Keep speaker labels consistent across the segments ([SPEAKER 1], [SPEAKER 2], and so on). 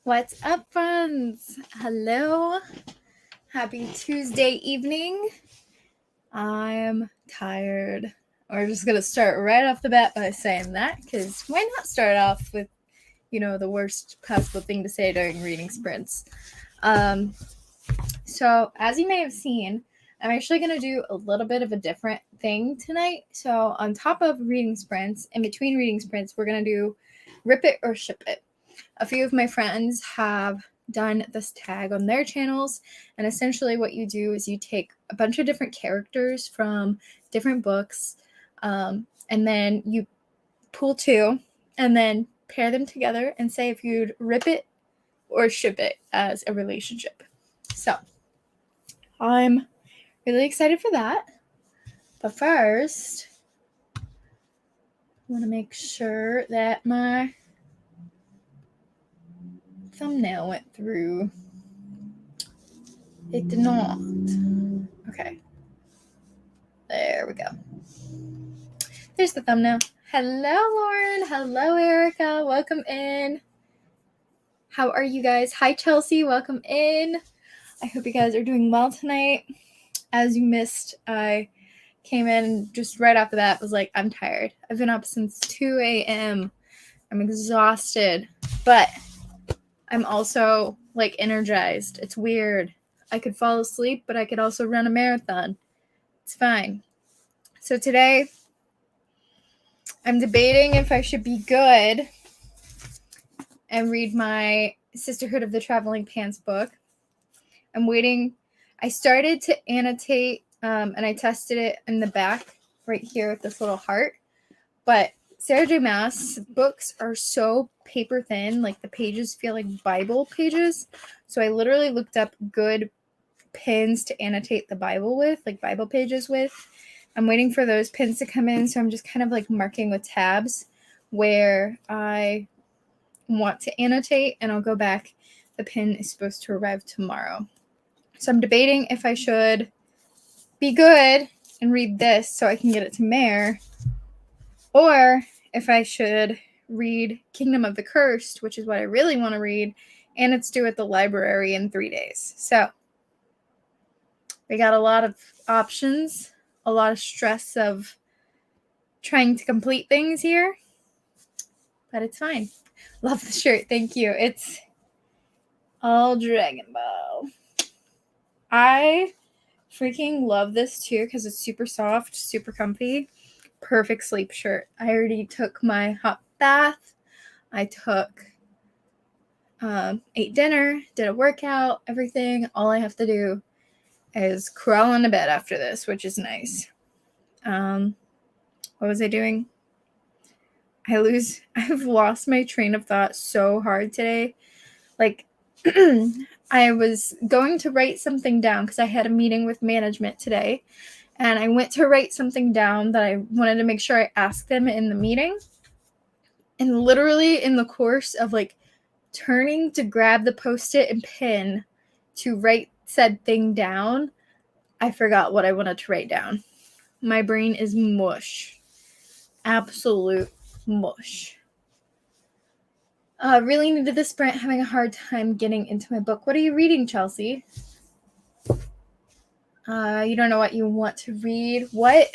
[SPEAKER 1] What's up, friends? Hello. Happy Tuesday evening. I'm tired. We're just going to start right off the bat by saying that, because why not start off with, the worst possible thing to say during reading sprints? So, as you may have seen, I'm actually going to do a little bit of a different thing tonight. So, on top of reading sprints, in between reading sprints, we're going to do Rip It or Ship It. A few of my friends have done this tag on their channels, and essentially what you do is you take a bunch of different characters from different books, and then you pull two and then pair them together and say if you'd rip it or ship it as a relationship. So I'm really excited for that, but first I want to make sure that my thumbnail went through. It did not. Okay. There we go. There's the thumbnail. Hello, Lauren. Hello, Erica. Welcome in. How are you guys? Hi, Chelsea. Welcome in. I hope you guys are doing well tonight. As you missed, I came in just right off the bat, was like, I'm tired. I've been up since 2 a.m. I'm exhausted, but I'm also energized. It's weird. I could fall asleep, but I could also run a marathon. It's fine. So today, I'm debating if I should be good and read my Sisterhood of the Traveling Pants book. I'm waiting. I started to annotate, and I tested it in the back right here with this little heart. But Sarah J. Maas books are so paper thin, like the pages feel like Bible pages. So I literally looked up good pins to annotate the Bible with, like Bible pages with. I'm waiting for those pins to come in, so I'm just kind of like marking with tabs where I want to annotate, and I'll go back. The pin is supposed to arrive tomorrow. So I'm debating if I should be good and read this so I can get it to Mare, or if I should read Kingdom of the Cursed, which is what I really want to read, and it's due at the library in 3 days. So we got a lot of options, a lot of stress of trying to complete things here, but it's fine. Love the shirt. Thank you. It's all Dragon Ball. I freaking love this too because it's super soft, super comfy. Perfect sleep shirt. I already took my hot bath. I ate dinner, did a workout, everything. All I have to do is crawl into bed after this, which is nice. What was I doing? I've lost my train of thought so hard today. I was going to write something down because I had a meeting with management today, and I went to write something down that I wanted to make sure I asked them in the meeting. And literally in the course of turning to grab the Post-it and pen to write said thing down, I forgot what I wanted to write down. My brain is mush. Absolute mush. Really needed the sprint, having a hard time getting into my book. What are you reading, Chelsea? You don't know what you want to read. What?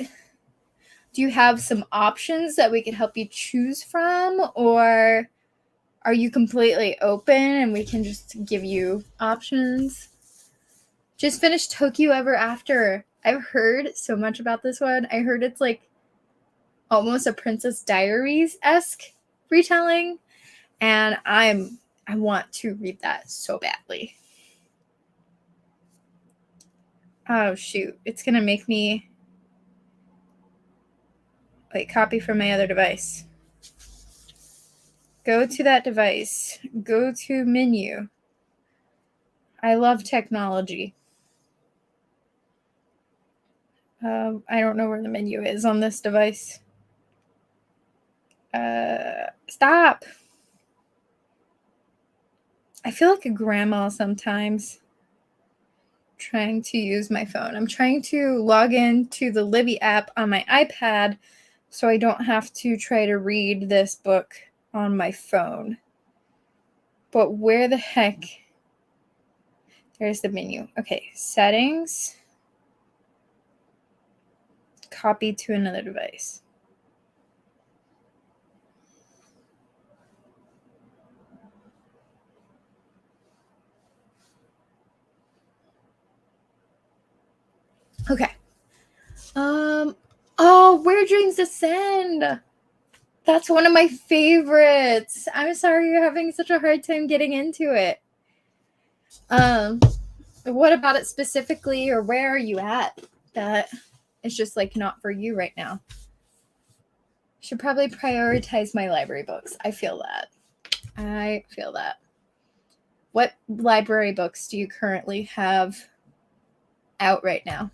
[SPEAKER 1] Do you have some options that we could help you choose from? Or are you completely open and we can just give you options? Just finished Tokyo Ever After. I've heard so much about this one. I heard it's almost a Princess Diaries-esque retelling. And I want to read that so badly. Oh, shoot. It's going to make me copy from my other device. Go to that device. Go to menu. I love technology. I don't know where the menu is on this device. Stop. I feel like a grandma sometimes trying to use my phone. I'm trying to log into the Libby app on my iPad so I don't have to try to read this book on my phone. But where the heck? There's the menu. Okay, settings. Copy to another device. Okay. Oh, Where Dreams Descend. That's one of my favorites. I'm sorry you're having such a hard time getting into it. What about it specifically, or where are you at that it's just like not for you right now? Should probably prioritize my library books. I feel that. What library books do you currently have out right now?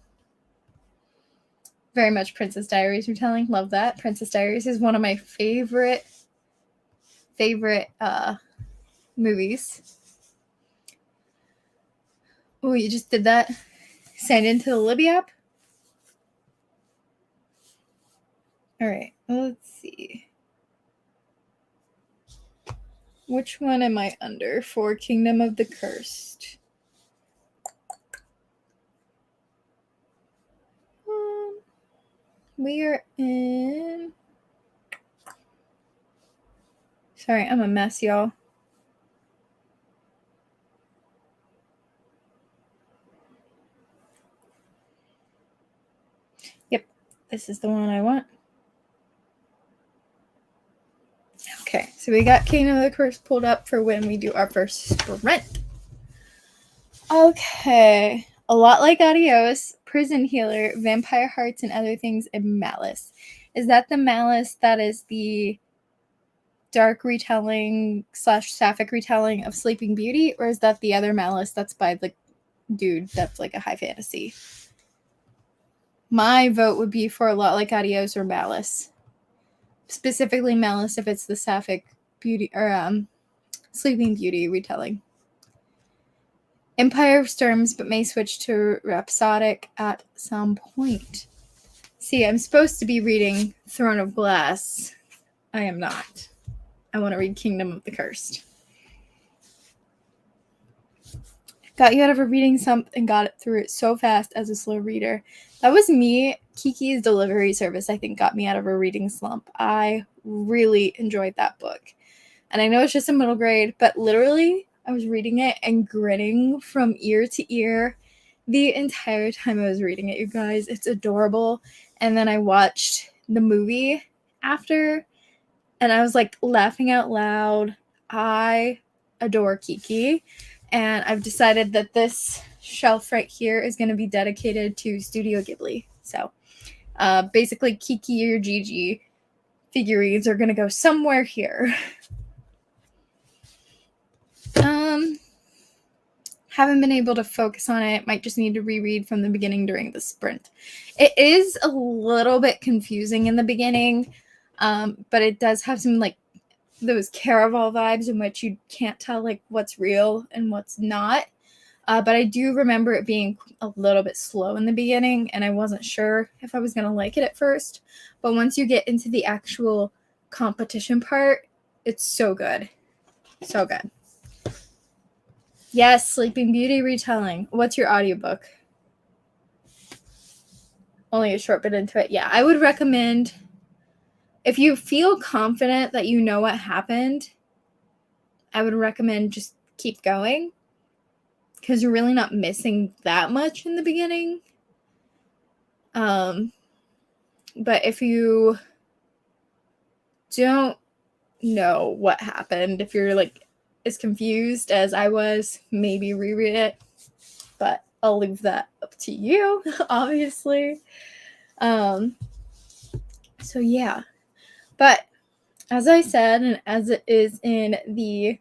[SPEAKER 1] Very much Princess Diaries retelling. Love that. Princess Diaries is one of my favorite movies. Oh, you just did that? Signed into the Libby app? All right, let's see. Which one am I under for Kingdom of the Cursed? We are in... Sorry, I'm a mess, y'all. Yep, this is the one I want. Okay, so we got Kingdom of the Cursed pulled up for when we do our first sprint. Okay, A Lot Like Adios, Prison Healer, Vampire Hearts and Other Things, and Malice. Is that the Malice that is the dark retelling / sapphic retelling of Sleeping Beauty, or is that the other Malice that's by the dude that's like a high fantasy? My vote would be for A Lot Like Adios or Malice. Specifically Malice if it's the sapphic beauty or Sleeping Beauty retelling. Empire of Storms, but may switch to Rhapsodic at some point. See, I'm supposed to be reading Throne of Glass. I am not. I want to read Kingdom of the Cursed. Got you out of a reading slump and got it through it so fast as a slow reader. That was me. Kiki's delivery service, I think, got me out of a reading slump. I really enjoyed that book. And I know it's just a middle grade, but literally I was reading it and grinning from ear to ear the entire time I was reading it, you guys. It's adorable. And then I watched the movie after, and I was like laughing out loud. I adore Kiki. And I've decided that this shelf right here is going to be dedicated to Studio Ghibli. So basically Kiki or Gigi figurines are going to go somewhere here. Haven't been able to focus on it. Might just need to reread from the beginning during the sprint. It is a little bit confusing in the beginning, but it does have some like those Caraval vibes in which you can't tell like what's real and what's not. But I do remember it being a little bit slow in the beginning, and I wasn't sure if I was going to like it at first. But once you get into the actual competition part, it's so good. So good. Yes, Sleeping Beauty retelling. What's your audiobook? Only a short bit into it. Yeah, I would recommend, if you feel confident that you know what happened, I would recommend just keep going, because you're really not missing that much in the beginning. But if you don't know what happened, if you're like as confused as I was, maybe reread it. But I'll leave that up to you, obviously. So yeah. But as I said, and as it is in the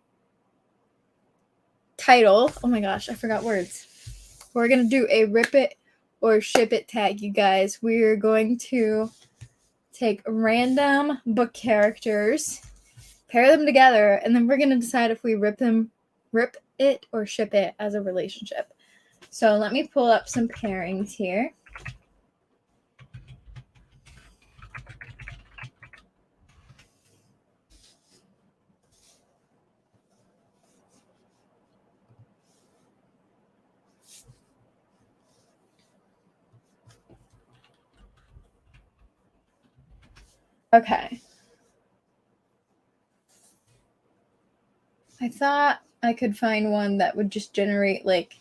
[SPEAKER 1] title, oh my gosh, I forgot words. We're going to do a rip it or ship it tag, you guys. We're going to take random book characters, pair them together, and then we're going to decide if we rip it or ship it as a relationship. So let me pull up some pairings here. Okay. I thought I could find one that would just generate like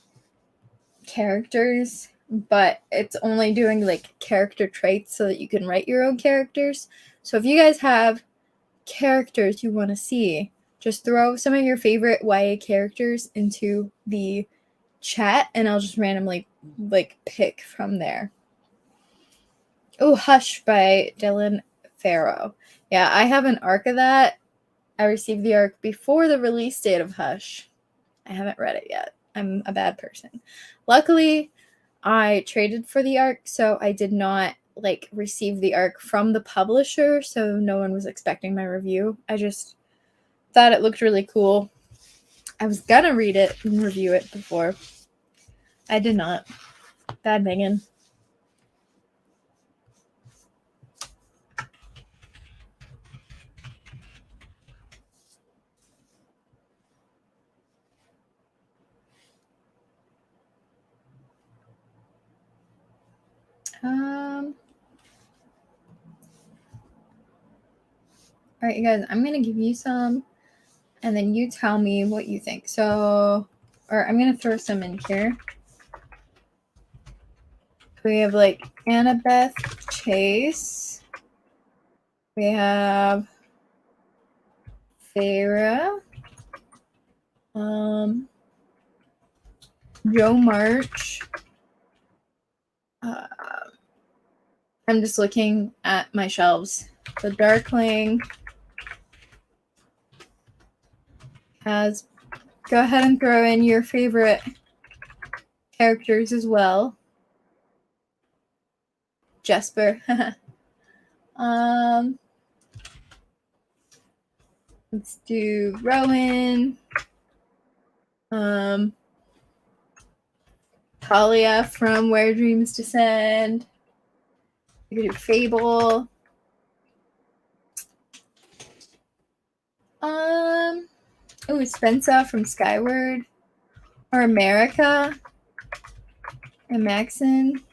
[SPEAKER 1] characters, but it's only doing like character traits so that you can write your own characters. So if you guys have characters you want to see, just throw some of your favorite YA characters into the chat and I'll just randomly like pick from there. Oh, Hush by Dylan Farrow. Yeah, I have an arc of that. I received the arc before the release date of Hush. I haven't read it yet. I'm a bad person. Luckily, I traded for the arc, so I did not like receive the arc from the publisher, so no one was expecting my review. I just thought it looked really cool. I was gonna read it and review it before. I did not. Bad Megan. All right, you guys, I'm gonna give you some, and then you tell me what you think. So, or I'm gonna throw some in here. We have like Annabeth Chase. We have Farah. Jo March. I'm just looking at my shelves. The Darkling has. Go ahead and throw in your favorite characters as well. Jesper. Let's do Rowan. Talia from Where Dreams Descend. We could do Fable. Oh, Spencer from Skyward. Or America. And Maxon.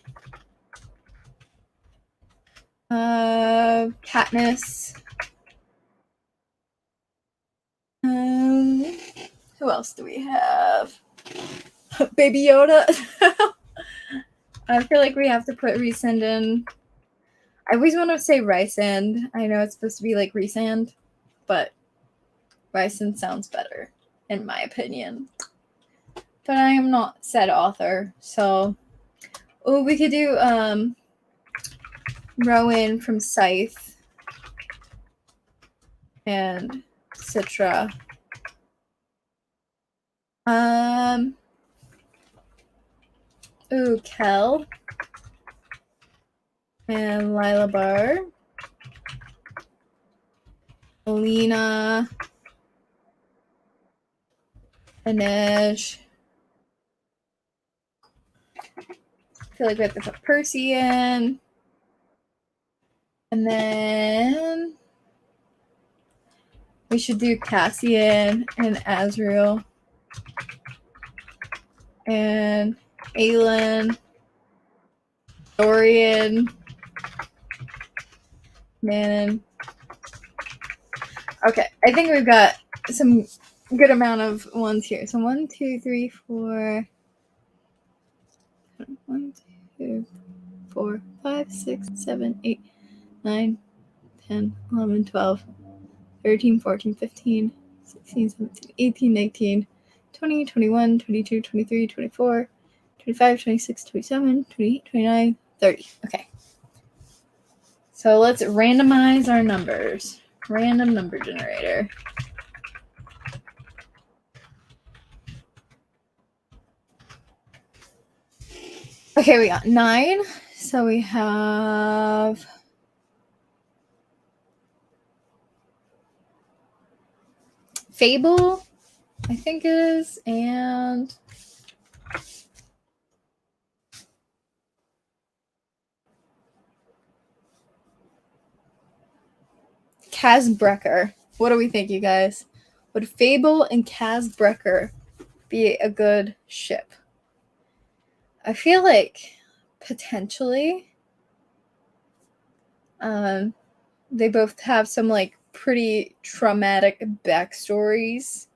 [SPEAKER 1] Katniss. Who else do we have? Baby Yoda. I feel like we have to put Rhysand in. I always want to say Rhysand. I know it's supposed to be like Rhysand, but Rhysand sounds better, in my opinion. But I am not said author, so we could do Rowan from Scythe and Citra. Kel and Lila Barr. Alina. Inej. I feel like we have to put Percy in. And then we should do Cassian and Azriel. And Aelin. Dorian. Manon. Okay, I think we've got some good amount of ones here. So 1, 2, 3, 4. 1, 2, 4, 5, 6, 7, 8, 9, 10, 11, 12, 13, 14, 15, 16, 17, 18, 19, 20, 21, 22, 23, 24, 25, 26, 27, 28, 29, 30. Okay. So let's randomize our numbers. Random number generator. Okay, we got 9. So we have Fable, I think it is, and Kazbrecker. What do we think, you guys? Would Fable and Kazbrecker be a good ship? I feel like potentially. They both have some like pretty traumatic backstories.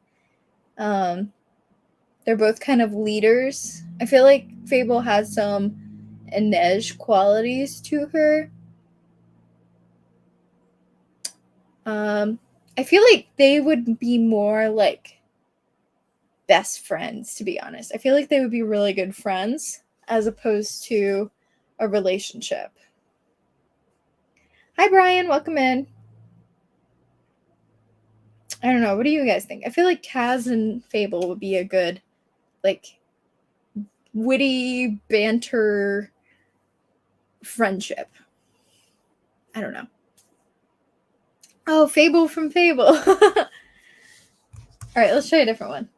[SPEAKER 1] They're both kind of leaders. I feel like Fable has some Inej qualities to her. I feel like they would be more like best friends, to be honest. I feel like they would be really good friends as opposed to a relationship. Hi, Brian. Welcome in. I don't know. What do you guys think? I feel like Kaz and Fable would be a good, like, witty banter friendship. I don't know. Oh, Fable from Fable. All right, let's try a different one.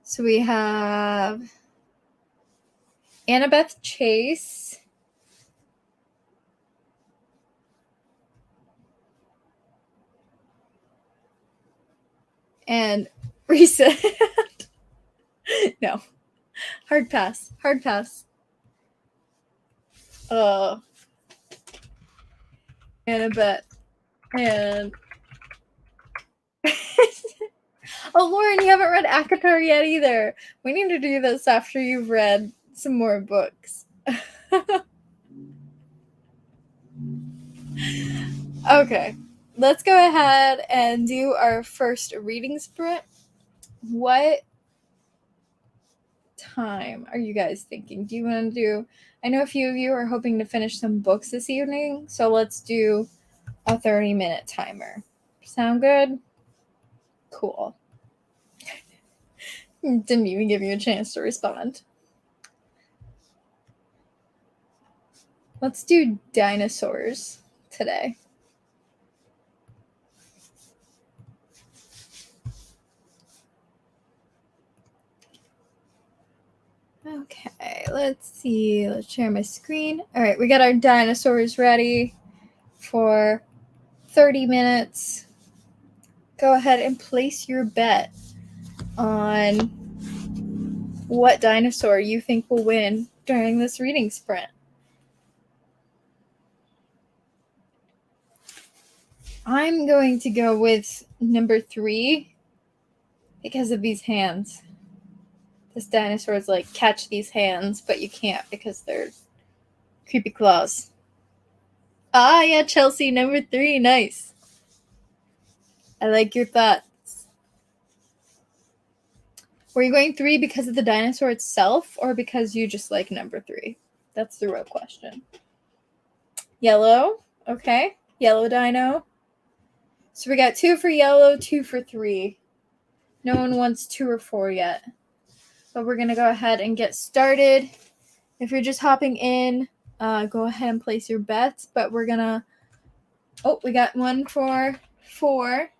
[SPEAKER 1] So we have Annabeth Chase. And Reset. No. Hard pass. Hard pass. Annabeth. And oh, Lauren, you haven't read ACOTAR yet either. We need to do this after you've read some more books. Okay, let's go ahead and do our first reading sprint. What time are you guys thinking? Do you want to do? I know a few of you are hoping to finish some books this evening, so let's do a 30-minute timer. Sound good? Cool. Didn't even give you a chance to respond. Let's do dinosaurs today. Okay, let's see. Let's share my screen. All right, we got our dinosaurs ready for 30 minutes. Go ahead and place your bet on what dinosaur you think will win during this reading sprint. I'm going to go with number 3 because of these hands. This dinosaur is like, catch these hands, but you can't because they're creepy claws. Ah, yeah, Chelsea, number 3. Nice. I like your thoughts. Were you going 3 because of the dinosaur itself or because you just like number 3? That's the real question. Yellow. Okay. Yellow dino. So we got 2 for yellow, 2 for 3. No one wants 2 or 4 yet. But we're going to go ahead and get started. If you're just hopping in, go ahead and place your bets. But we're going to... Oh, we got 1 for 4.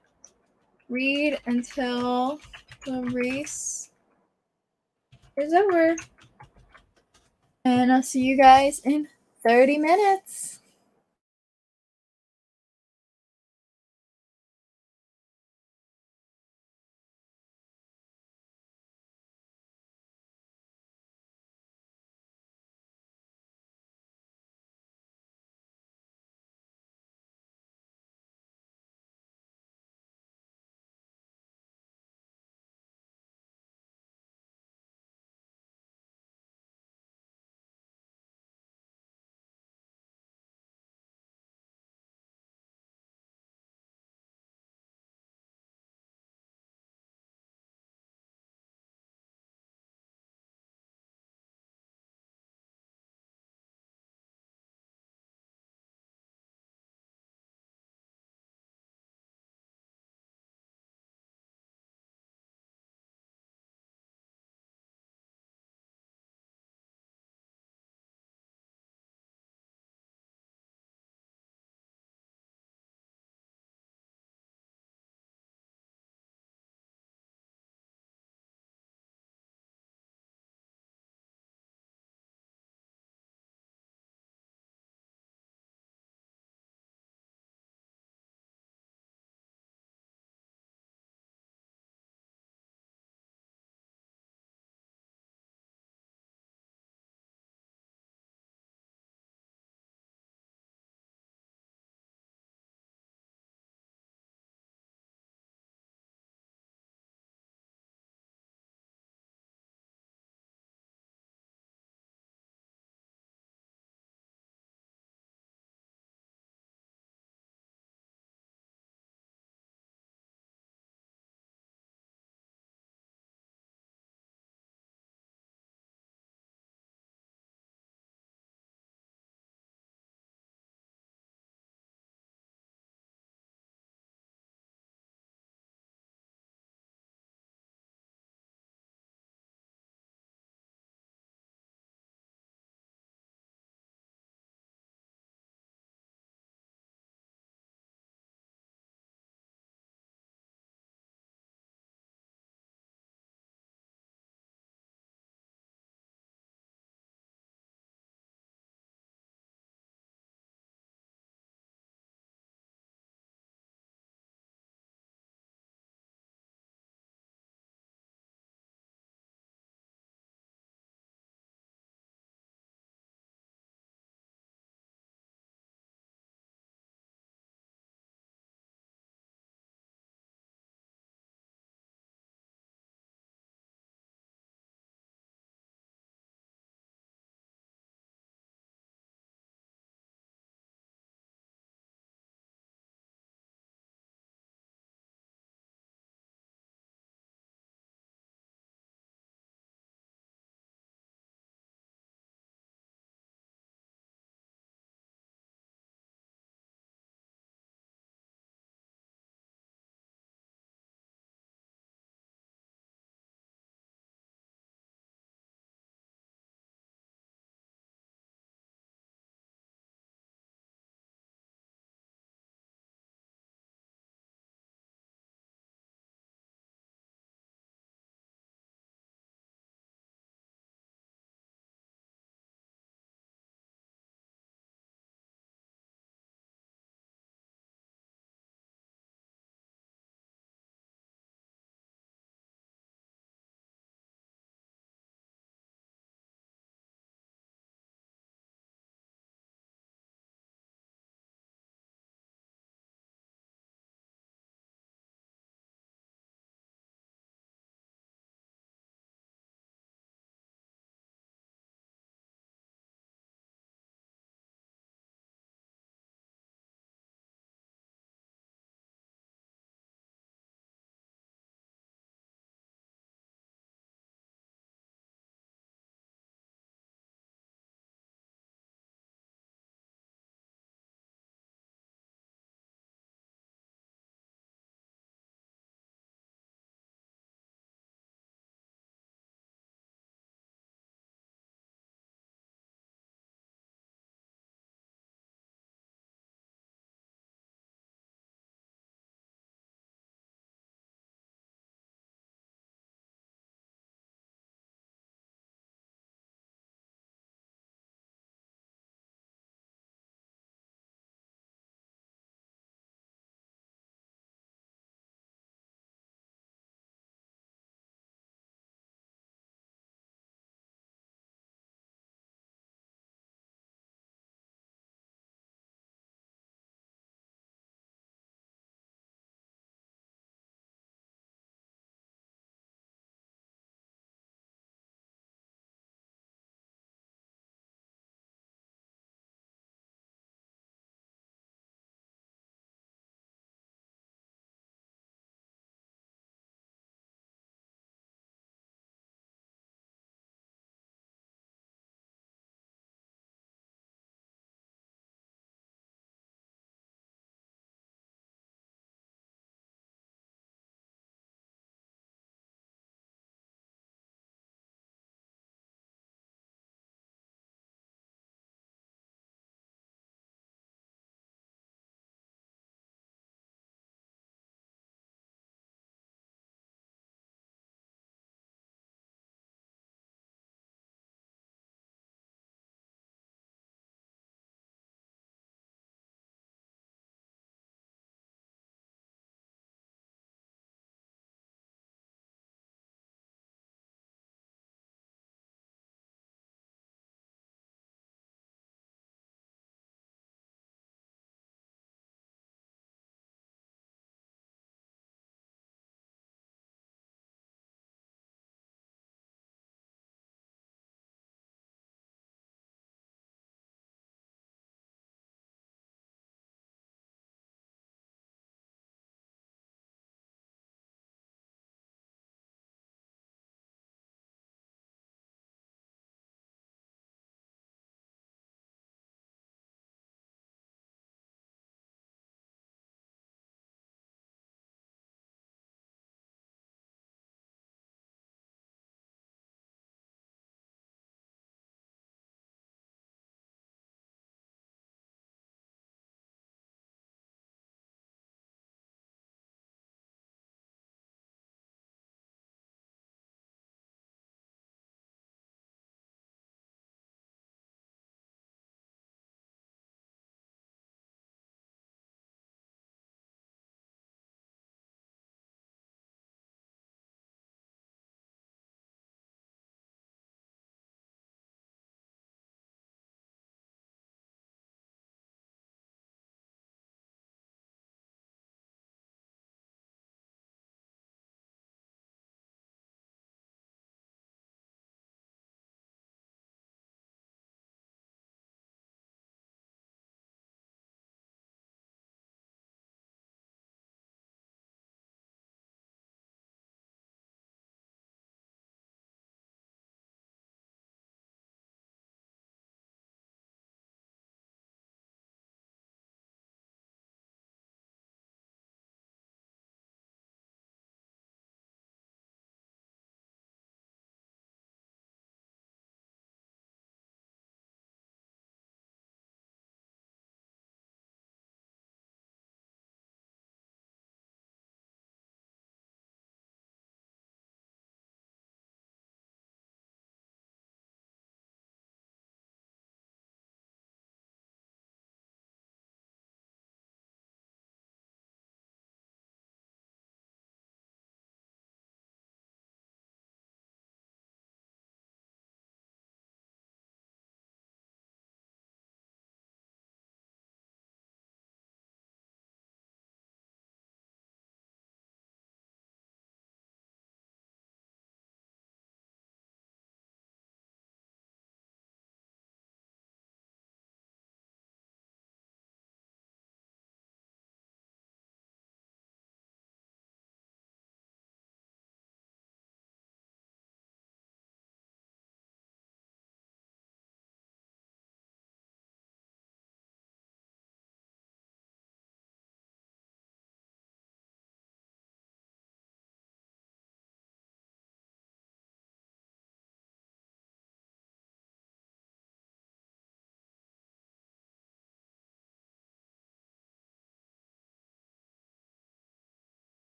[SPEAKER 1] Read until the race is over. And I'll see you guys in 30 minutes.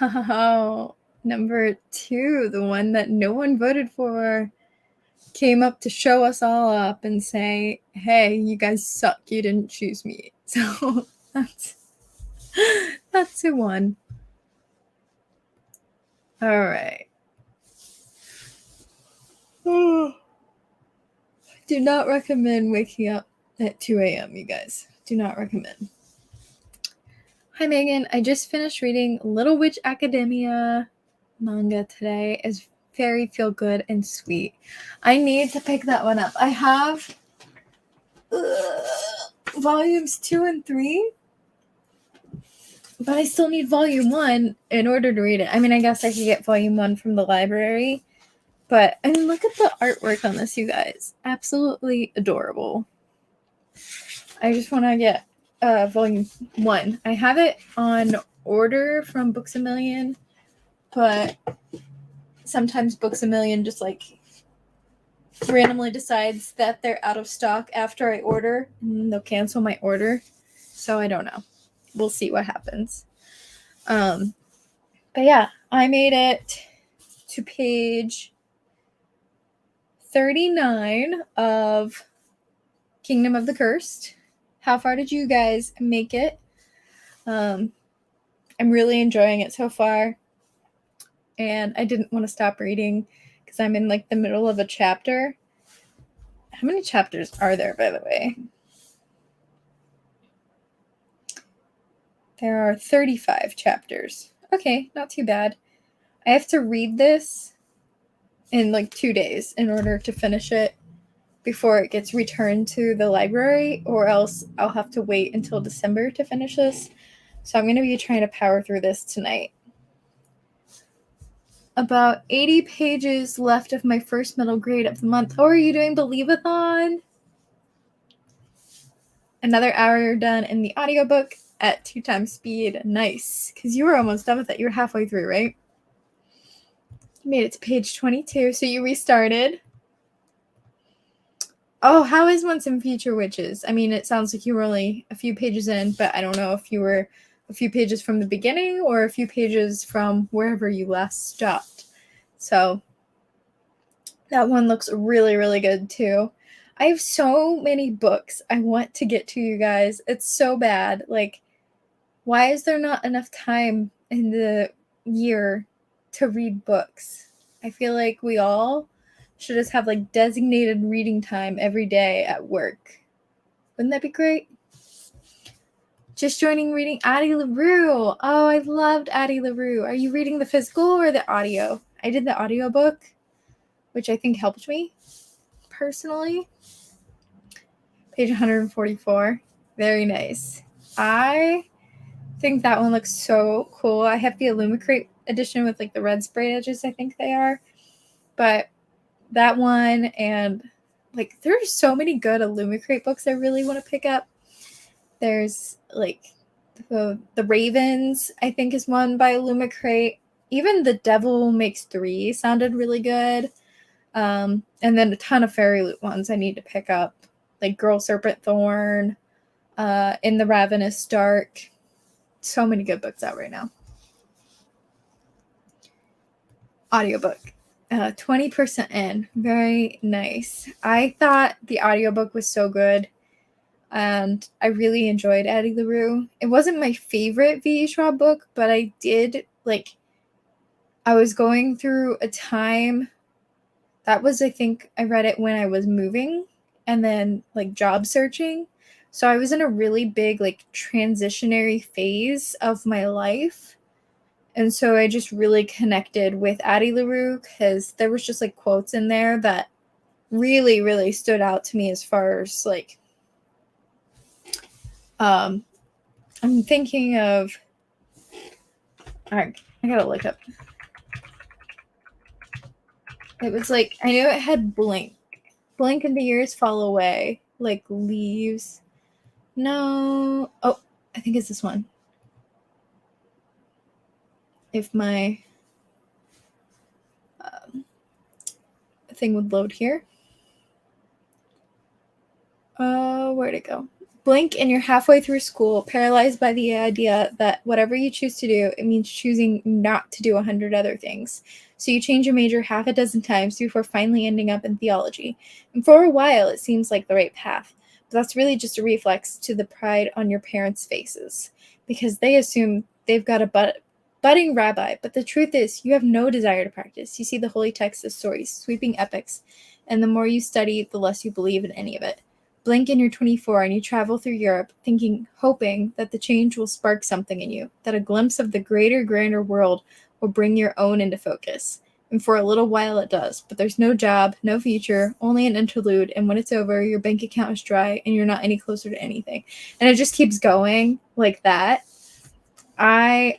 [SPEAKER 1] Oh, number 2, the one that no one voted for, came up to show us all up and say, hey, you guys suck, you didn't choose me. So that's who won. All right. Do not recommend waking up at 2 a.m., you guys. Do not recommend. Hi, Megan. I just finished reading Little Witch Academia manga today. It's very feel good and sweet. I need to pick that one up. I have volumes 2 and 3, but I still need volume 1 in order to read it. I mean, I guess I could get volume 1 from the library, but I mean, look at the artwork on this, you guys. Absolutely adorable. I just want to get volume 1. I have it on order from Books A Million, but sometimes Books A Million just like randomly decides that they're out of stock after I order, and they'll cancel my order. So I don't know. We'll see what happens. But yeah, I made it to page 39 of Kingdom of the Cursed. How far did you guys make it? I'm really enjoying it so far. And I didn't want to stop reading because I'm in like the middle of a chapter. How many chapters are there, by the way? There are 35 chapters. Okay, not too bad. I have to read this in like 2 days in order to finish it before it gets returned to the library, or else I'll have to wait until December to finish this. So I'm going to be trying to power through this tonight. About 80 pages left of my first middle grade of the month. Oh, are you doing Believe-a-thon? Another hour done in the audiobook at 2 times speed. Nice. Because you were almost done with it. You were halfway through, right? You made it to page 22, so you restarted. Oh, how is Once and Future Witches? I mean, it sounds like you were only a few pages in, but I don't know if you were a few pages from the beginning or a few pages from wherever you last stopped. So that one looks really, really good too. I have so many books I want to get to, you guys. It's so bad. Like, why is there not enough time in the year to read books? I feel like we all should just have like designated reading time every day at work. Wouldn't that be great? Just joining reading Addie LaRue. Oh, I loved Addie LaRue. Are you reading the physical or the audio? I did the audiobook, which I think helped me personally. Page 144. Very nice. I think that one looks so cool. I have the Illumicrate edition with like the red sprayed edges, I think they are. But that one, and like there's so many good Illumicrate books I really want to pick up. There's like the Ravens, I think, is one by Illumicrate. Even The Devil Makes Three sounded really good. And then a ton of Fairy Loot ones I need to pick up, like Girl Serpent Thorn, In the Ravenous Dark. So many good books out right now. Audiobook. 20% in. Very nice. I thought the audiobook was so good, and I really enjoyed Addie LaRue. It wasn't my favorite V.E. Schwab book, but I did, like, I was going through a time, that was, I think, I read it when I was moving and then, like, job searching. So I was in a really big, like, transitionary phase of my life. And so I just really connected with Addie LaRue because there was just, like, quotes in there that really, really stood out to me as far as, like, I'm thinking of, I gotta look up. It was like, I knew it had blink and the years fall away, like leaves. No. Oh, I think it's this one. If my thing would load here. Where'd it go? Blink and you're halfway through school, paralyzed by the idea that whatever you choose to do, it means choosing not to do 100 other things. So you change your major half a dozen times before finally ending up in theology. And for a while, it seems like the right path. But that's really just a reflex to the pride on your parents' faces, because they assume they've got a budding rabbi. But the truth is, you have no desire to practice. You see the holy text as stories, sweeping epics, and the more you study, the less you believe in any of it. Blink and you're 24 and you travel through Europe hoping that the change will spark something in you, that a glimpse of the greater, grander world will bring your own into focus. And for a little while it does, but there's no job, no future, only an interlude, and when it's over, your bank account is dry and you're not any closer to anything. And it just keeps going like that. I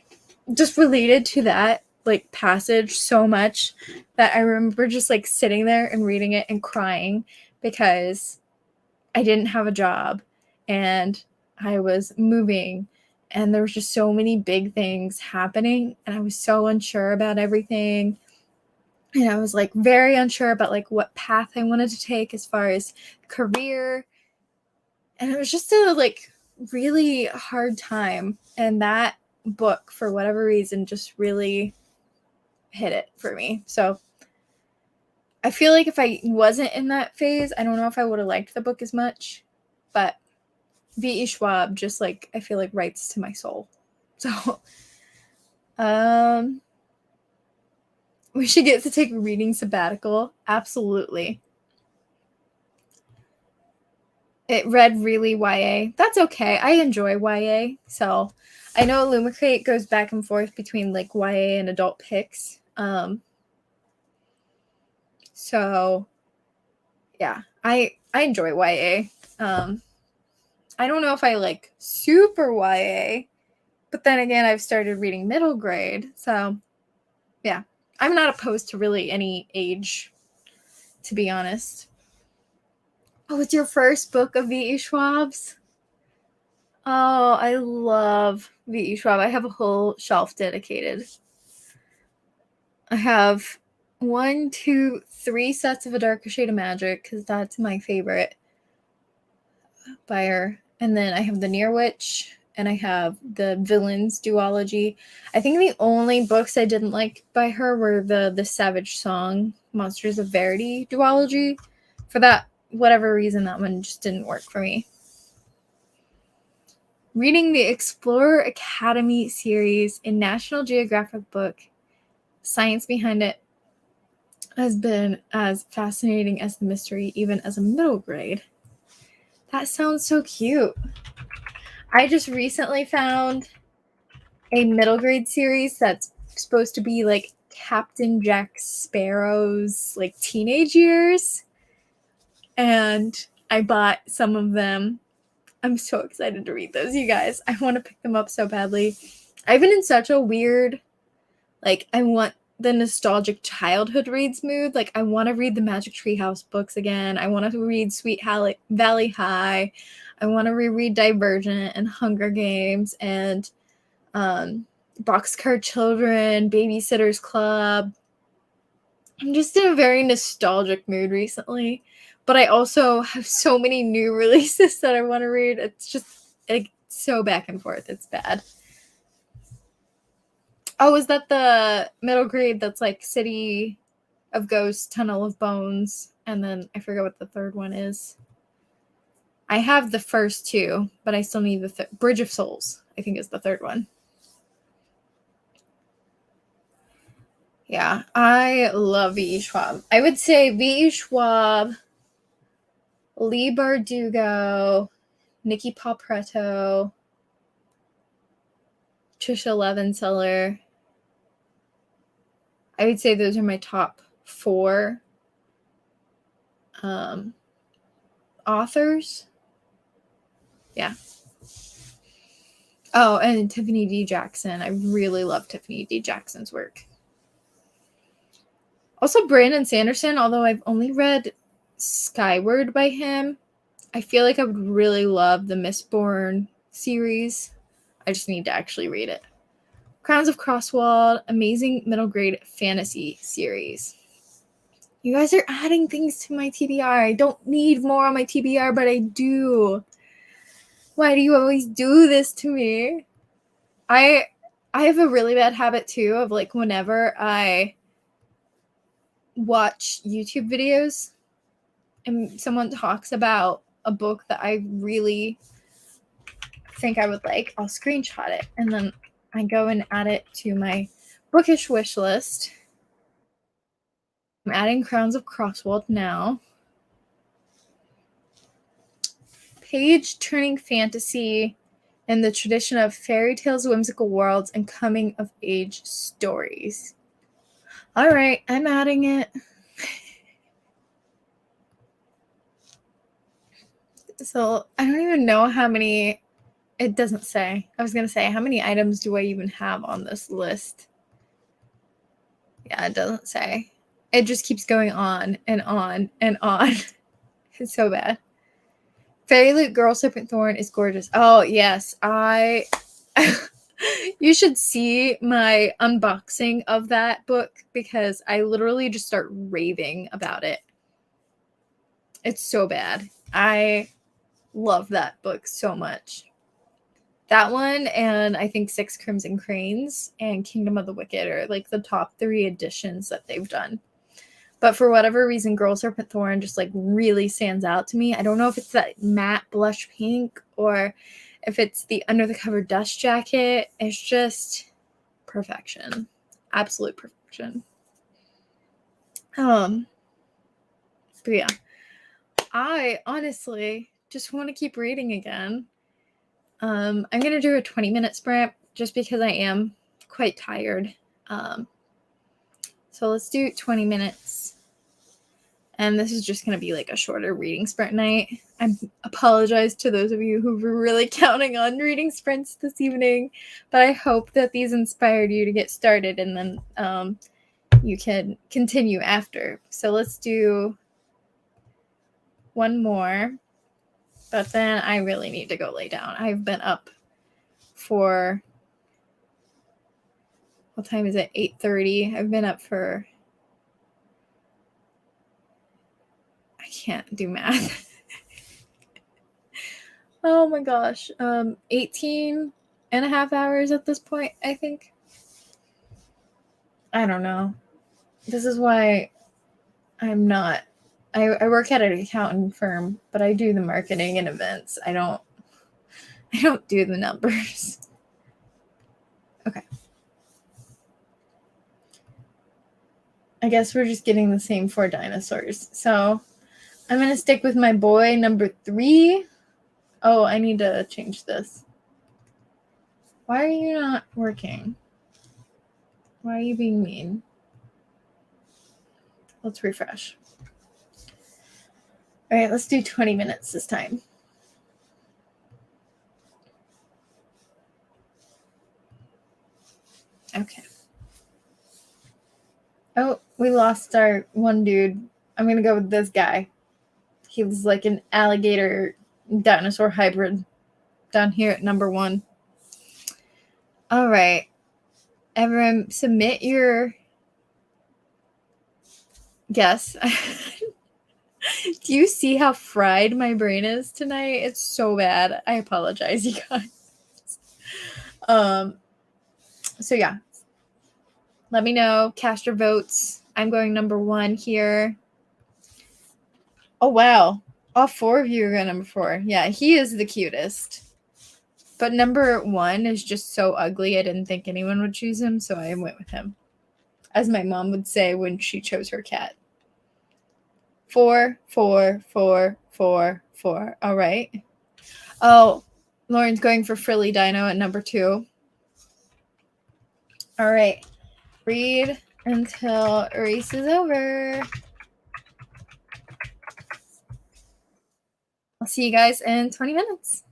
[SPEAKER 1] just related to that like passage so much that I remember just like sitting there and reading it and crying because I didn't have a job and I was moving and there was just so many big things happening and I was so unsure about everything. And I was like very unsure about like what path I wanted to take as far as career. And it was just a like really hard time. And that book, for whatever reason, just really hit it for me. So I feel like if I wasn't in that phase, I don't know if I would have liked the book as much, but V.E. Schwab just like, I feel like writes to my soul. So, we should get to take a reading sabbatical. Absolutely. It read really YA. That's okay. I enjoy YA. So I know Illumicrate goes back and forth between like YA and adult picks. So yeah, I enjoy YA. I don't know if I like super YA, but then again, I've started reading middle grade. So yeah, I'm not opposed to really any age, to be honest. Oh, it's your first book of V.E. Schwab's? Oh, I love V.E. Schwab. I have a whole shelf dedicated. I have 1, 2, 3 sets of A Darker Shade of Magic, because that's my favorite by her. And then I have The Near Witch, and I have the Villains duology. I think the only books I didn't like by her were the Savage Song, Monsters of Verity duology. For that, whatever reason, that one just didn't work for me. Reading the Explorer Academy series in National Geographic book, science behind it has been as fascinating as the mystery, even as a middle grade. That sounds so cute. I just recently found a middle grade series that's supposed to be like Captain Jack Sparrow's like teenage years. And I bought some of them. I'm so excited to read those, you guys. I want to pick them up so badly. I've been in such a weird, like, I want the nostalgic childhood reads mood. Like, I want to read the Magic Tree House books again. I want to read Sweet Valley High. I want to reread Divergent and Hunger Games and Boxcar Children, Babysitter's Club. I'm just in a very nostalgic mood recently. But I also have so many new releases that I want to read. It's just like so back and forth. It's bad. Oh, is that the middle grade that's like City of Ghosts, Tunnel of Bones, and then I forget what the third one is. I have the first two, but I still need the Bridge of Souls, I think is the third one. Yeah, I love V.E. Schwab. I would say V.E. Schwab, Leigh Bardugo, Nikki Palpretto, Trisha Levenseller. I would say those are my top 4 authors. Yeah. Oh, and Tiffany D. Jackson. I really love Tiffany D. Jackson's work. Also, Brandon Sanderson, although I've only read Skyward by him, I feel like I would really love the Mistborn series. I just need to actually read it. Crowns of Crosswald, amazing middle grade fantasy series. You guys are adding things to my TBR. I don't need more on my TBR, but I do. Why do you always do this to me? I have a really bad habit too of like whenever I watch YouTube videos and someone talks about a book that I really think I would like, I'll screenshot it and then I go and add it to my bookish wish list. I'm adding Crowns of Crosswald now. Page turning fantasy in the tradition of fairy tales, whimsical worlds, and coming of age stories. All right, I'm adding it. So I don't even know how many. It doesn't say. I was going to say, how many items do I even have on this list? Yeah, it doesn't say. It just keeps going on and on and on. It's so bad. Fairy Loot Girl Serpent Thorn is gorgeous. Oh, yes. You should see my unboxing of that book because I literally just start raving about it. It's so bad. I love that book so much. That one and I think Six Crimson Cranes and Kingdom of the Wicked are like the top 3 editions that they've done. But for whatever reason, Girl Serpent Thorn just like really stands out to me. I don't know if it's that matte blush pink or if it's the under the cover dust jacket. It's just perfection. Absolute perfection. But yeah. I honestly just want to keep reading again. I'm gonna do a 20-minute sprint just because I am quite tired. So let's do 20 minutes. And this is just going to be like a shorter reading sprint night. I apologize to those of you who were really counting on reading sprints this evening, but I hope that these inspired you to get started and then you can continue after. So let's do one more, but then I really need to go lay down. I've been up for, what time is it? 8:30. I've been up for, I can't do math. Oh my gosh. 18 and a half hours at this point, I think. I don't know. This is why I'm not. I work at an accounting firm, but I do the marketing and events. I don't do the numbers. Okay. I guess we're just getting the same 4 dinosaurs. So I'm going to stick with my boy number 3. Oh, I need to change this. Why are you not working? Why are you being mean? Let's refresh. All right, let's do 20 minutes this time. Okay. Oh, we lost our one dude. I'm going to go with this guy. He was like an alligator dinosaur hybrid down here at number 1. All right. Everyone, submit your guess. Do you see how fried my brain is tonight? It's so bad. I apologize, you guys. So yeah. Let me know. Cast your votes. I'm going number 1 here. Oh wow. All 4 of you are going number 4. Yeah, he is the cutest. But number 1 is just so ugly. I didn't think anyone would choose him, so I went with him. As my mom would say when she chose her cat. 4, 4, 4, 4, 4. All right. Oh, Lauren's going for Frilly Dino at number 2. All right. Read until race is over. I'll see you guys in 20 minutes.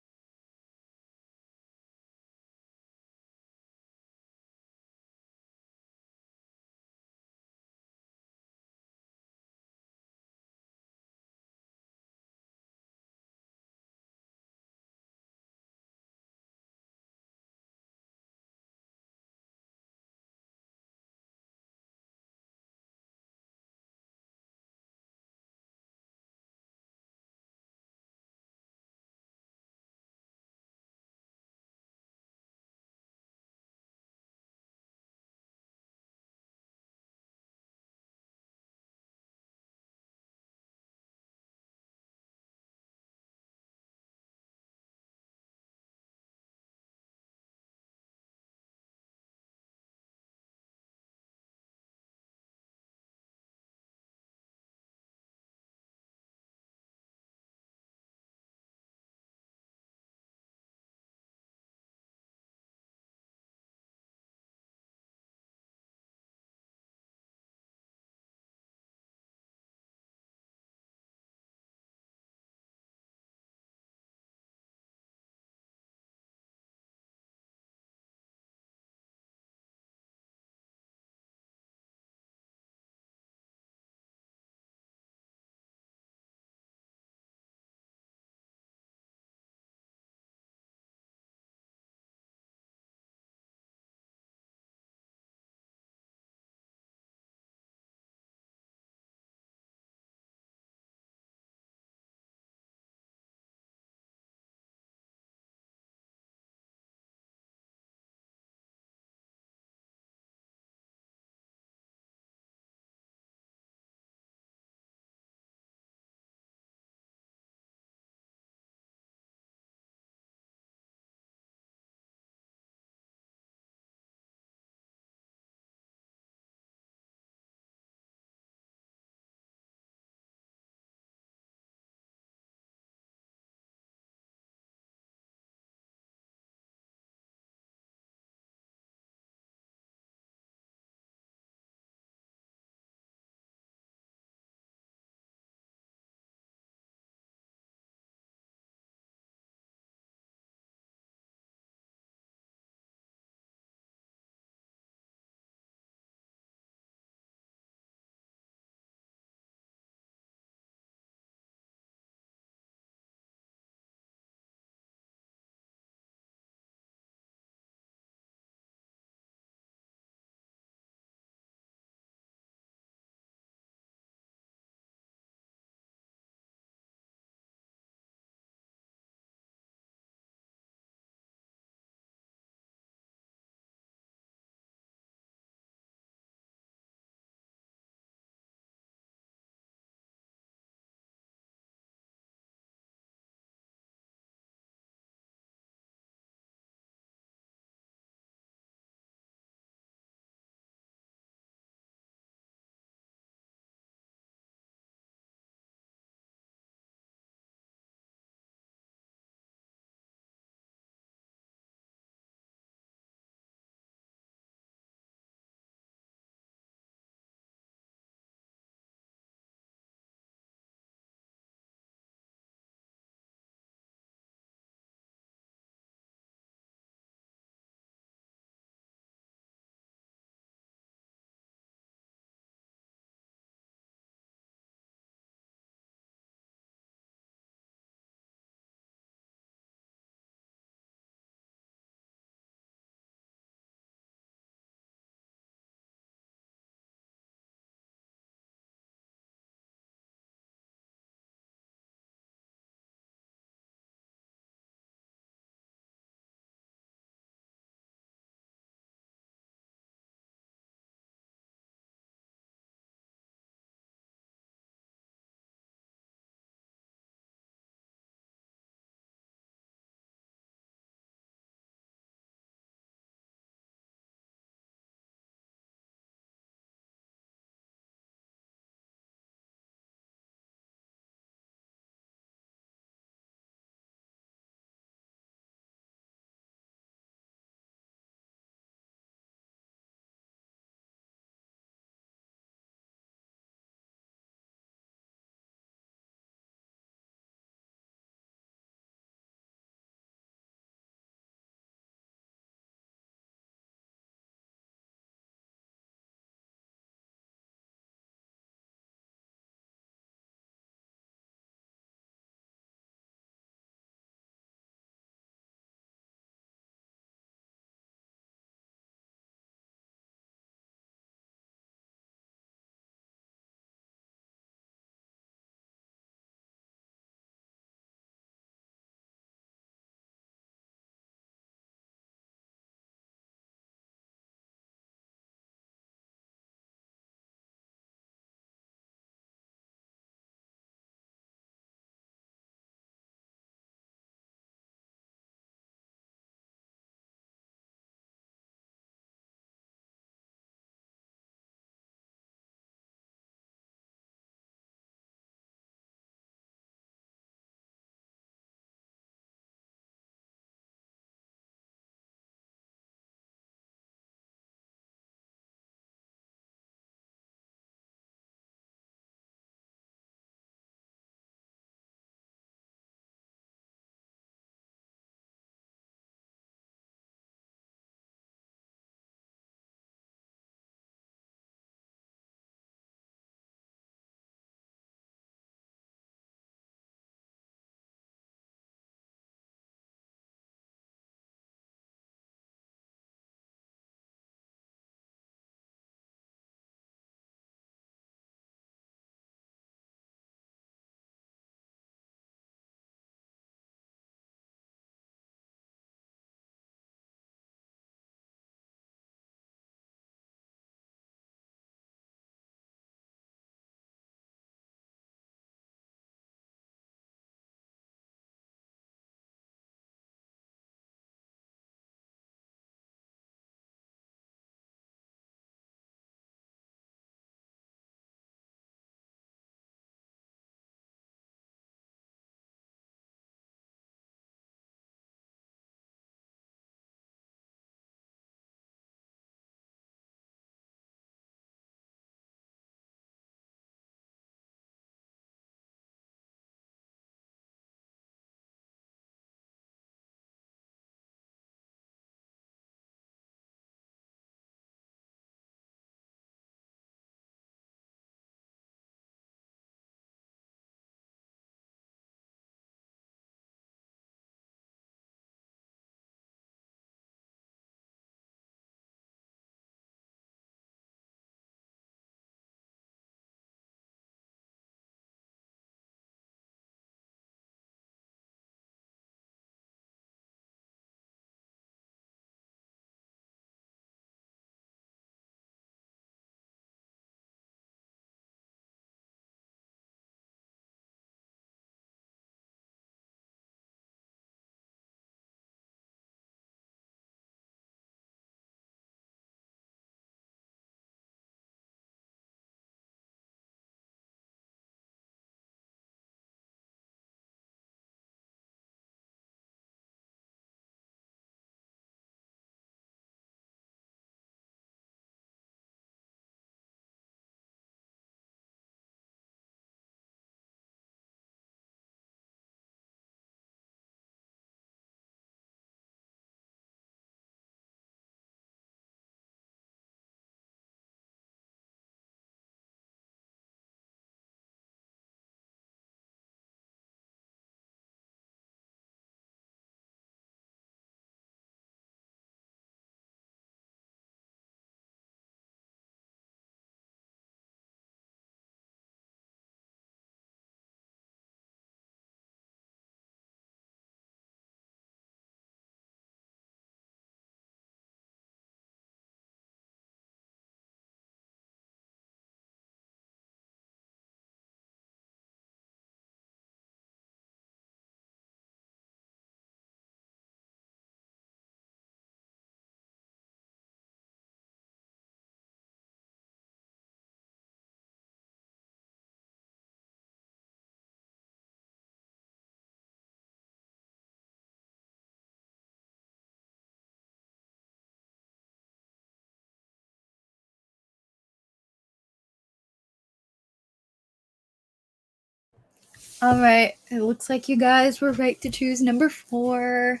[SPEAKER 1] All right. It looks like you guys were right to choose number 4.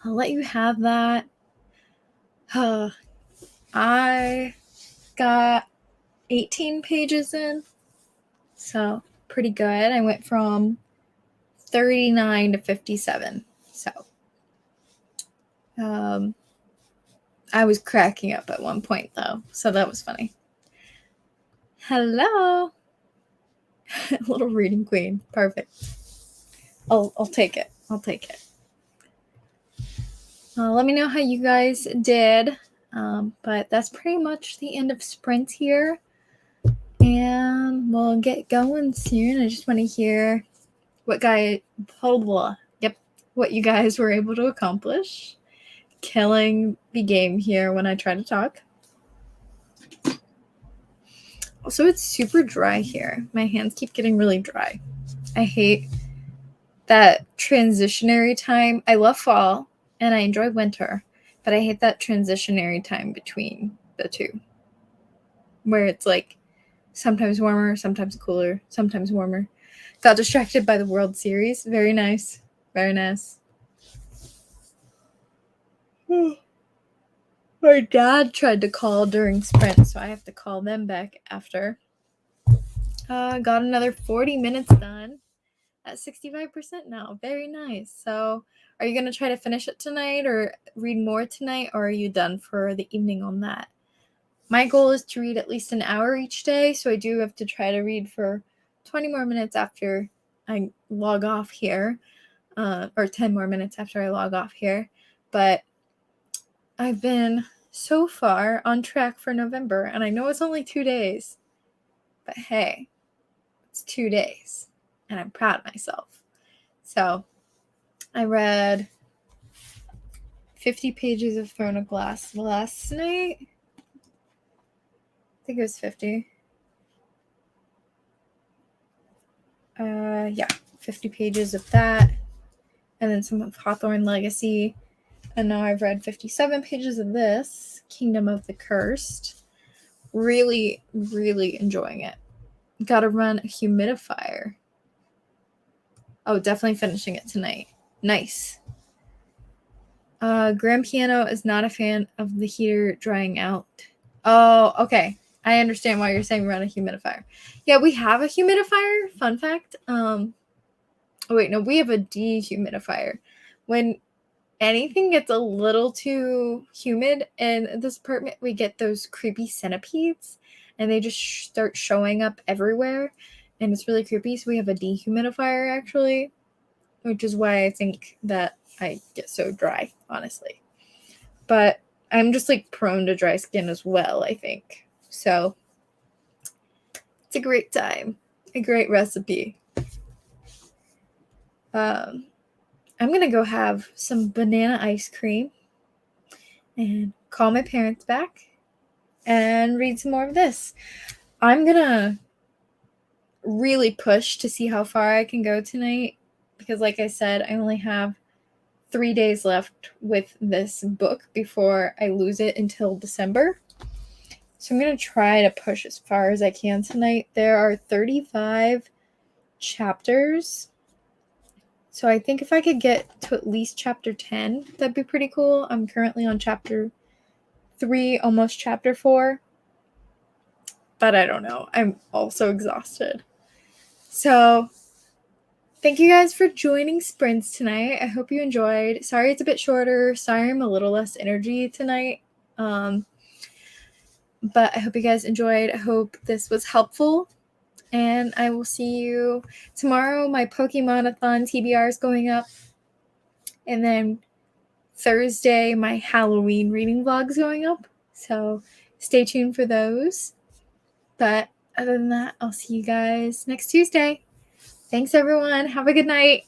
[SPEAKER 1] I'll let you have that. I got 18 pages in, so pretty good. I went from 39 to 57. So I was cracking up at one point though, so that was funny. Hello. Little reading queen. Perfect. I'll take it. I'll take it. Let me know how you guys did. But that's pretty much the end of sprint here. And we'll get going soon. I just want to hear what you guys were able to accomplish. Killing the game here when I try to talk. Also, it's super dry here. My hands keep getting really dry. I hate that transitionary time. I love fall and I enjoy winter, but I hate that transitionary time between the two, where it's like sometimes warmer, sometimes cooler, sometimes warmer. Got distracted by the World Series. Very nice. Very nice. My dad tried to call during sprint, so I have to call them back after. Got another 40 minutes done at 65% now. Very nice. So are you going to try to finish it tonight or read more tonight, or are you done for the evening on that? My goal is to read at least an hour each day, so I do have to try to read for 20 more minutes after I log off here, or 10 more minutes after I log off here. But I've been so far on track for November, and I know it's only 2 days, but hey, it's 2 days, and I'm proud of myself. So I read 50 pages of Throne of Glass last night. I think it was 50. 50 pages of that, and then some of Hawthorne Legacy. And now I've read 57 pages of this, Kingdom of the Cursed. Really, really enjoying it. Gotta run a humidifier. Oh, definitely finishing it tonight. Nice. Grand Piano is not a fan of the heater drying out. Oh, okay. I understand why you're saying run a humidifier. Yeah, we have a humidifier. Fun fact. We have a dehumidifier. When anything gets a little too humid in this apartment, we get those creepy centipedes, and they just start showing up everywhere, and it's really creepy. So we have a dehumidifier, actually, which is why I think that I get so dry, honestly. But I'm just like prone to dry skin as well, I think. So it's a great time, a great recipe. I'm going to go have some banana ice cream and call my parents back and read some more of this. I'm going to really push to see how far I can go tonight because, like I said, I only have 3 days left with this book before I lose it until December. So I'm going to try to push as far as I can tonight. There are 35 chapters. So I think if I could get to at least chapter 10, that'd be pretty cool. I'm currently on chapter 3, almost chapter 4. But I don't know. I'm also exhausted. So thank you guys for joining Sprints tonight. I hope you enjoyed. Sorry it's a bit shorter. Sorry I'm a little less energy tonight. But I hope you guys enjoyed. I hope this was helpful. And I will see you tomorrow. My Pokemon-a-thon TBR is going up. And then Thursday, my Halloween reading vlog is going up. So stay tuned for those. But other than that, I'll see you guys next Tuesday. Thanks, everyone. Have a good night.